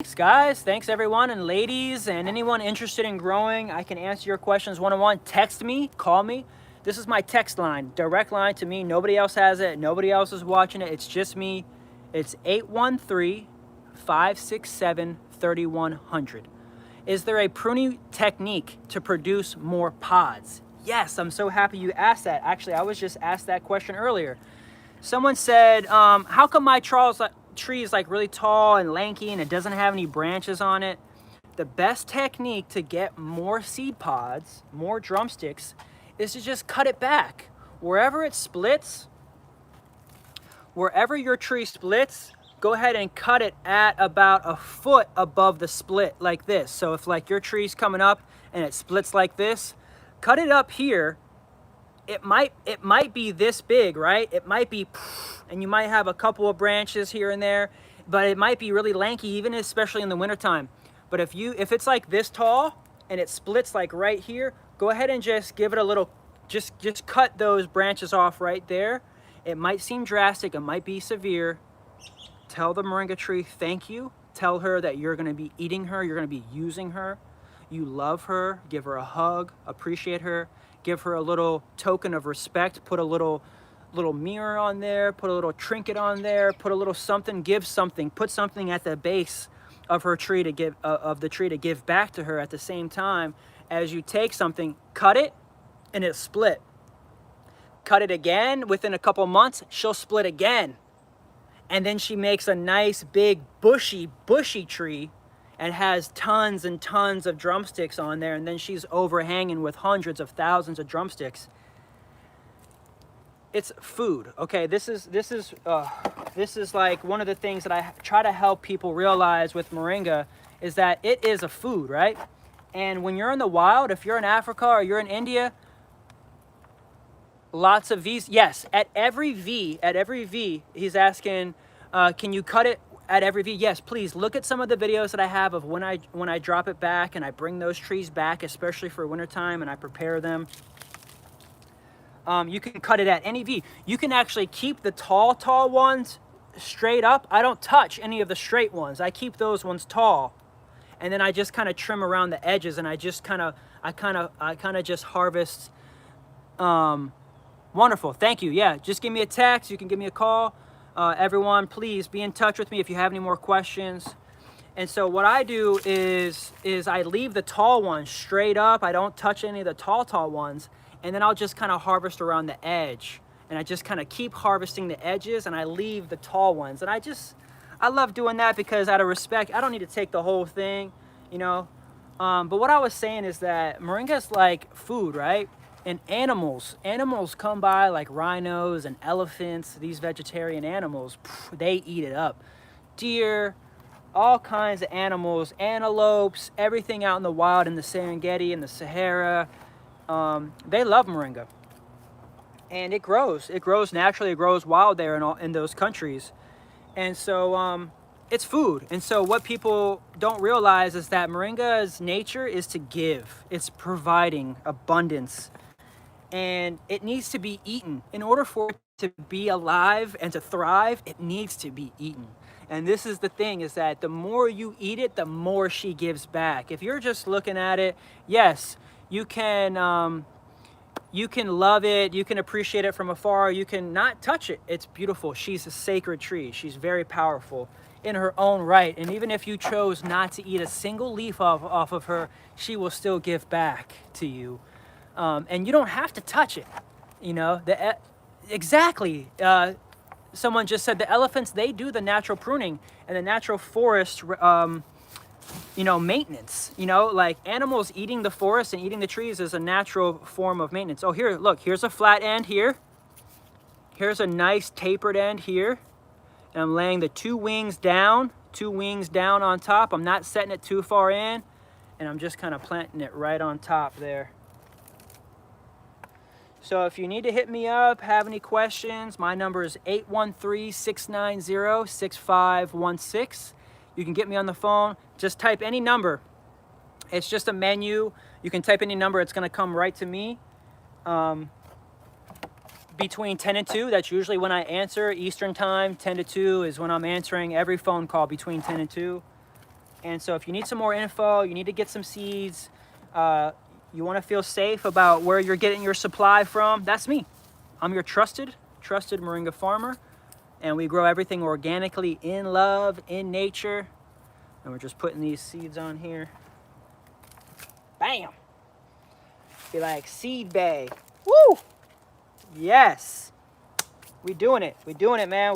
Thanks, guys. Thanks, everyone, and ladies, and anyone interested in growing. I can answer your questions one-on-one. Text me, call me. This is my text line, direct line to me. Nobody else has it. Nobody else is watching it. It's just me. It's 813-567-3100. Is there a pruning technique to produce more pods? Yes, I'm so happy you asked that. Actually, I was just asked that question earlier. Someone said, how come my tree is like really tall and lanky and it doesn't have any branches on it? The best technique to get more seed pods, more drumsticks, is to just cut it back. Wherever it splits, wherever your tree splits, go ahead and cut it at about a foot above the split like this. So if like your tree's coming up and it splits like this, cut it up here. It might be this big, right? It might be, and you might have a couple of branches here and there, but it might be really lanky, even especially in the wintertime. But if it's like this tall and it splits like right here, go ahead and just give it a little, just cut those branches off right there. It might seem drastic, it might be severe. Tell the moringa tree thank you. Tell her that you're gonna be eating her, you're gonna be using her. You love her, give her a hug, appreciate her. Give her a little token of respect, put a little mirror on there, put a little trinket on there, put a little something, give something, put something at the base of her tree to give, of the tree to give back to her at the same time as you take something, cut it, and it split. Cut it again, within a couple months, she'll split again. And then she makes a nice big bushy tree and has tons and tons of drumsticks on there, and then she's overhanging with hundreds of thousands of drumsticks. It's food, okay? This is like one of the things that I try to help people realize with moringa is that it is a food, right? And when you're in the wild, if you're in Africa or you're in India, lots of V's. Yes, at every V, he's asking, can you cut it at every V? Yes, please look at some of the videos that I have of when I drop it back and I bring those trees back, especially for wintertime, and I prepare them. You can cut it at any V. You can actually keep the tall ones straight up. I don't touch any of the straight ones. I keep those ones tall, and then I just kind of trim around the edges, and I kind of just harvest. Wonderful, thank you. Yeah, just give me a text. You can give me a call. Everyone, please be in touch with me if you have any more questions. And so what I do is I leave the tall ones straight up. I don't touch any of the tall ones. And then I'll just kind of harvest around the edge. And I just kind of keep harvesting the edges, and I leave the tall ones. And I love doing that because out of respect, I don't need to take the whole thing, you know. But what I was saying is that moringa is like food, right? And animals come by, like rhinos and elephants, these vegetarian animals, they eat it up. Deer, all kinds of animals, antelopes, everything out in the wild in the Serengeti and the Sahara, they love moringa. And it grows naturally, it grows wild there in those countries. And so it's food. And so what people don't realize is that moringa's nature is to give. It's providing abundance. And it needs to be eaten. In order for it to be alive and to thrive, it needs to be eaten. And this is the thing, is that the more you eat it, the more she gives back. If you're just looking at it, yes, you can love it, you can appreciate it from afar, you can not touch it. It's beautiful. She's a sacred tree. She's very powerful in her own right. And even if you chose not to eat a single leaf off of her, she will still give back to you. And you don't have to touch it, you know. Exactly. Someone just said the elephants, they do the natural pruning and the natural forest, maintenance. You know, like animals eating the forest and eating the trees is a natural form of maintenance. Oh, here, look, here's a flat end here. Here's a nice tapered end here. And I'm laying the two wings down on top. I'm not setting it too far in, and I'm just kind of planting it right on top there. So if you need to hit me up, have any questions, my number is 813-690-6516. You can get me on the phone. Just type any number. It's just a menu. You can type any number. It's going to come right to me. Between 10 and 2, that's usually when I answer. Eastern time, 10 to 2 is when I'm answering every phone call between 10 and 2. And so if you need some more info, you need to get some seeds, you want to feel safe about where you're getting your supply from, that's me. I'm your trusted Moringa farmer, and we grow everything organically in love, in nature. And we're just putting these seeds on here. Bam! Be like seed bay. Woo! Yes! We doing it, man.